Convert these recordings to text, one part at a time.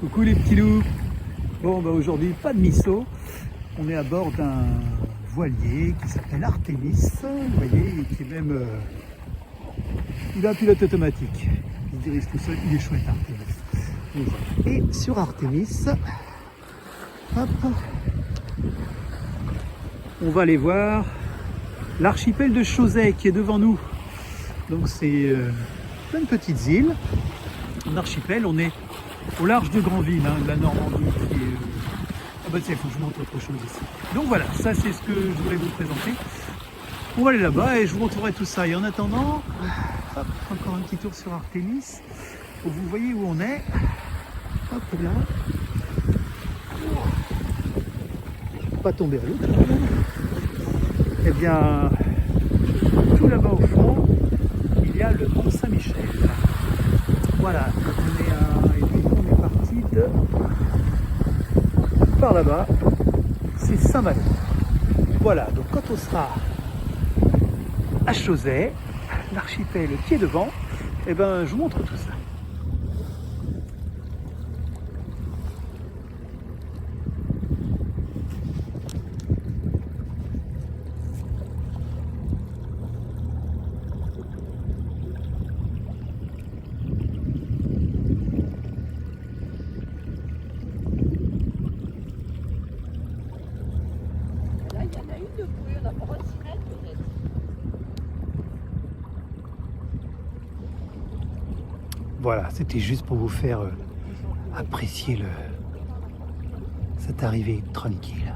Coucou les petits loups. Bon bah aujourd'hui pas de misso. On est à bord d'un voilier qui s'appelle Artemis. Vous voyez, qui est même il a un pilote automatique. Il se dirige tout seul, il est chouette Artemis. Et sur Artemis, hop, on va aller voir l'archipel de Chausey qui est devant nous. Donc c'est plein de petites îles. Un archipel, on est au large de Granville, de la Normandie qui est... Ah bah tiens, il faut que je vous montre autre chose ici. Donc voilà, ça c'est ce que je voulais vous présenter. On va aller là-bas et je vous montrerai tout ça. Et en attendant, hop, encore un petit tour sur Artemis. Pour vous voyez où on est. Hop là. Pas tomber à l'eau. Eh bien, tout là-bas au fond, il y a le Mont Saint-Michel. Voilà, et puis on est parti de par là-bas, c'est Saint-Malo. Voilà, donc quand on sera à Chausey, l'archipel qui est devant, eh ben, je vous montre tout ça. Voilà, c'était juste pour vous faire apprécier cette arrivée tranquille.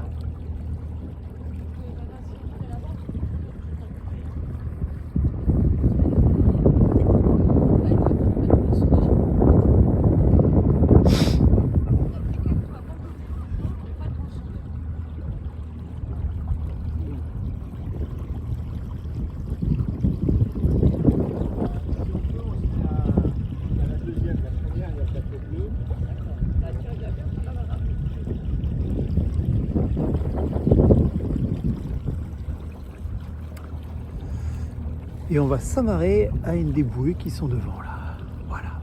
Et on va s'amarrer à une des bouées qui sont devant là. Voilà.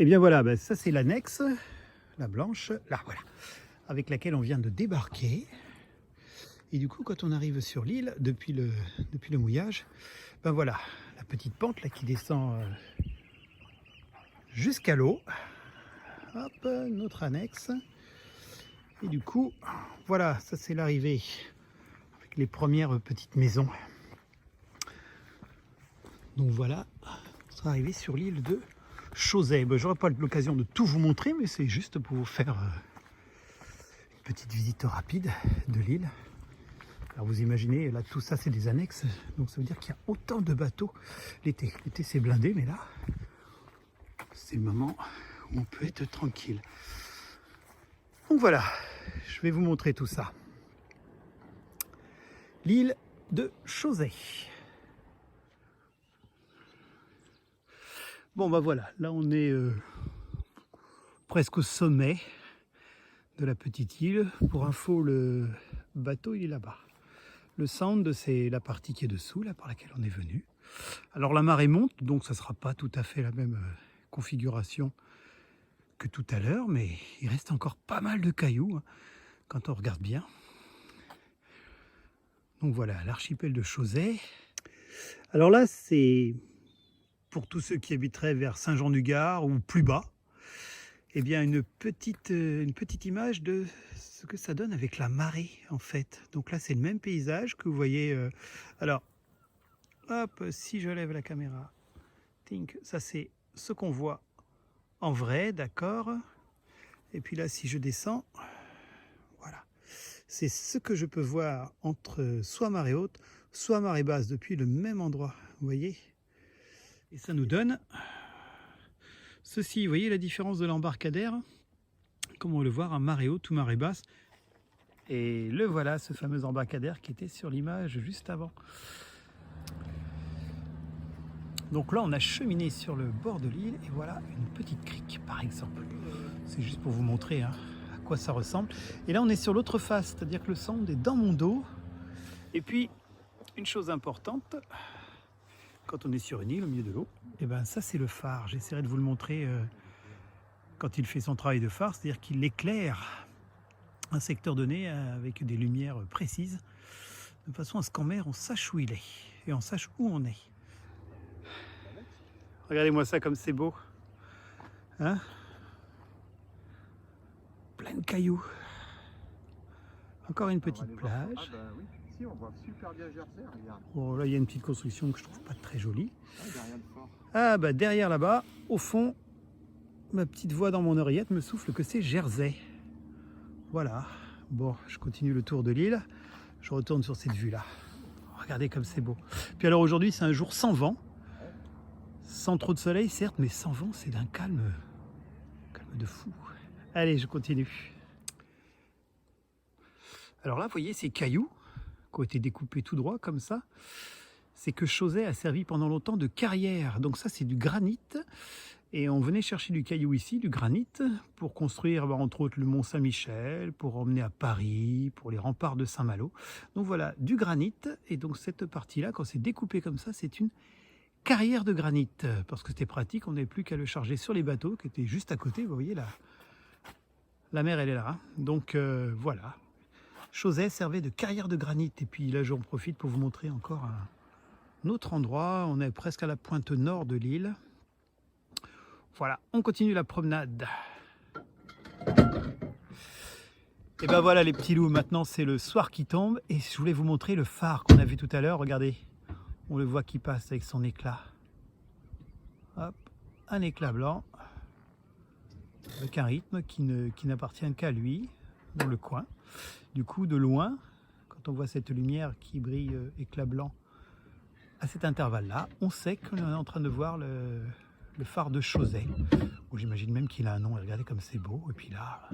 Et bien voilà, ben ça c'est l'annexe, la blanche, là voilà, avec laquelle on vient de débarquer. Et du coup, quand on arrive sur l'île, depuis le mouillage, ben voilà, la petite pente là qui descend jusqu'à l'eau. Hop, notre annexe. Et du coup, voilà, ça c'est l'arrivée. Les premières petites maisons. Donc voilà, on sera arrivé sur l'île de Chausey. Ben, j'aurai pas l'occasion de tout vous montrer, mais c'est juste pour vous faire une petite visite rapide de l'île. Alors vous imaginez, là tout ça c'est des annexes, donc ça veut dire qu'il y a autant de bateaux l'été. L'été c'est blindé, mais là c'est le moment où on peut être tranquille. Donc voilà, je vais vous montrer tout ça. L'île de Chausey. Bon bah voilà, là on est presque au sommet de la petite île. Pour info, le bateau il est là-bas. Le sound c'est la partie qui est dessous, là par laquelle on est venu. Alors la marée monte, donc ça ne sera pas tout à fait la même configuration que tout à l'heure, mais il reste encore pas mal de cailloux quand on regarde bien. Donc voilà, l'archipel de Chausey. Alors là, c'est pour tous ceux qui habiteraient vers Saint-Jean-du-Gard ou plus bas, eh bien une petite image de ce que ça donne avec la marée en fait. Donc là, c'est le même paysage que vous voyez. Alors, hop, si je lève la caméra, tink, ça c'est ce qu'on voit en vrai, d'accord. Et puis là, si je descends, voilà. C'est ce que je peux voir entre soit marée haute, soit marée basse, depuis le même endroit, vous voyez. Et ça nous donne ceci, vous voyez la différence de l'embarcadère, comme on le voit, à marée haute ou marée basse. Et le voilà, ce fameux embarcadère qui était sur l'image juste avant. Donc là, on a cheminé sur le bord de l'île et voilà une petite crique, par exemple. C'est juste pour vous montrer à quoi ça ressemble. Et là, on est sur l'autre face, c'est-à-dire que le sound est dans mon dos. Et puis, une chose importante, quand on est sur une île au milieu de l'eau. Et ben ça c'est le phare. J'essaierai de vous le montrer quand il fait son travail de phare, c'est-à-dire qu'il éclaire un secteur donné avec des lumières précises, de façon à ce qu'en mer on sache où il est et on sache où on est. Regardez-moi ça comme c'est beau, hein? Plein de cailloux. Encore une petite plage. Ah bah oui, si on voit super bien Jersey, regarde. Bon là il y a une petite construction que je trouve pas très jolie. Ah, derrière le fort. Ah bah derrière là-bas, au fond, ma petite voix dans mon oreillette me souffle que c'est Jersey. Voilà. Bon, je continue le tour de l'île. Je retourne sur cette vue-là. Regardez comme c'est beau. Puis alors aujourd'hui, c'est un jour sans vent. Sans trop de soleil, certes, mais sans vent, c'est d'un calme de fou. Allez, je continue. Alors là, vous voyez ces cailloux qui ont été découpés tout droit comme ça. C'est que Chauzet a servi pendant longtemps de carrière. Donc ça, c'est du granit. Et on venait chercher du caillou ici, du granit, pour construire entre autres le Mont Saint-Michel, pour emmener à Paris, pour les remparts de Saint-Malo. Donc voilà, du granit. Et donc cette partie-là, quand c'est découpé comme ça, c'est une carrière de granit. Parce que c'était pratique, on n'avait plus qu'à le charger sur les bateaux qui étaient juste à côté. Vous voyez là, la mer elle est là. Hein. Donc voilà. Chauzet servait de carrière de granit. Et puis là, j'en profite pour vous montrer encore un autre endroit. On est presque à la pointe nord de l'île. Voilà, on continue la promenade. Et ben voilà les petits loups, maintenant c'est le soir qui tombe. Et je voulais vous montrer le phare qu'on a vu tout à l'heure. Regardez, on le voit qui passe avec son éclat. Hop, un éclat blanc. Avec un rythme qui n'appartient qu'à lui, dans le coin. Du coup, de loin, quand on voit cette lumière qui brille éclat blanc à cet intervalle-là, on sait qu'on est en train de voir le phare de Chauzet. Où j'imagine même qu'il a un nom. Et regardez comme c'est beau. Et puis là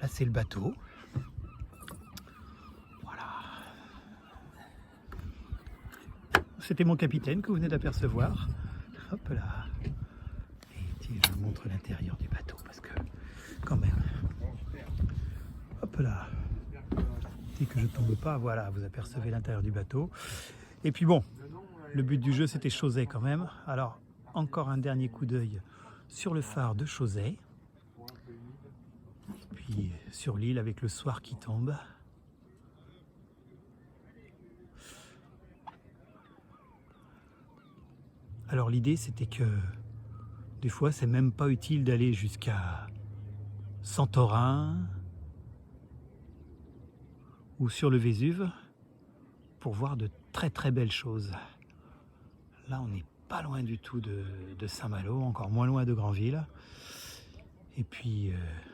c'est le bateau. Voilà. C'était mon capitaine que vous venez d'apercevoir. Hop là. Et je vous montre l'intérieur du bateau parce que quand même. Hop là. Dès que je tombe pas, voilà, vous apercevez l'intérieur du bateau. Et puis bon, le but du jeu c'était Chauzet quand même. Alors encore un dernier coup d'œil sur le phare de Chauzet. Puis sur l'île avec le soir qui tombe. Alors l'idée c'était que des fois c'est même pas utile d'aller jusqu'à Santorin ou sur le Vésuve pour voir de très très belles choses. Là on n'est pas loin du tout de Saint-Malo, encore moins loin de Granville. Et puis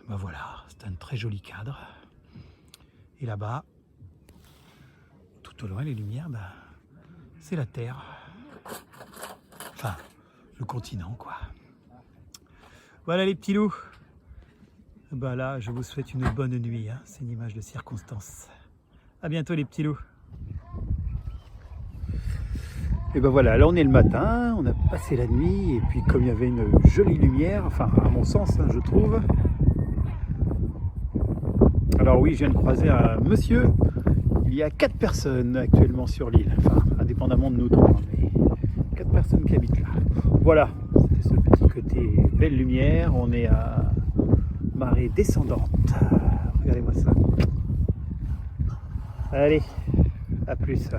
ben voilà, c'est un très joli cadre. Et là-bas, tout au loin les lumières, ben, c'est la terre. Enfin, le continent quoi. Voilà les petits loups. Ben là, je vous souhaite une bonne nuit, hein. C'est une image de circonstance. À bientôt les petits loups. Et ben voilà, là on est le matin, on a passé la nuit, et puis comme il y avait une jolie lumière, enfin à mon sens, hein, je trouve. Alors oui, je viens de croiser un monsieur, il y a 4 personnes actuellement sur l'île, enfin indépendamment de nous trois, mais 4 personnes qui habitent là. Voilà, c'était ce petit côté belle lumière, on est à marée descendante. Regardez-moi ça. Allez, à plus.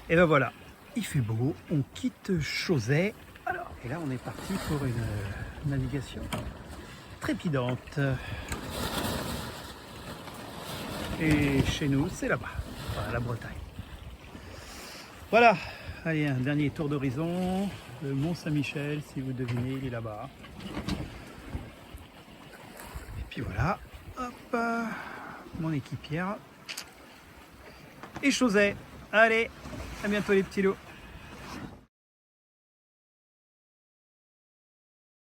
Et ben voilà, il fait beau, on quitte Chauzet. Alors, et là on est parti pour une navigation trépidante. Et chez nous, c'est là-bas, la Bretagne. Voilà, allez, un dernier tour d'horizon. Le Mont Saint-Michel, si vous devinez, il est là-bas. Et puis voilà, hop, mon équipière. Et Chauzet. Allez, à bientôt les petits loups.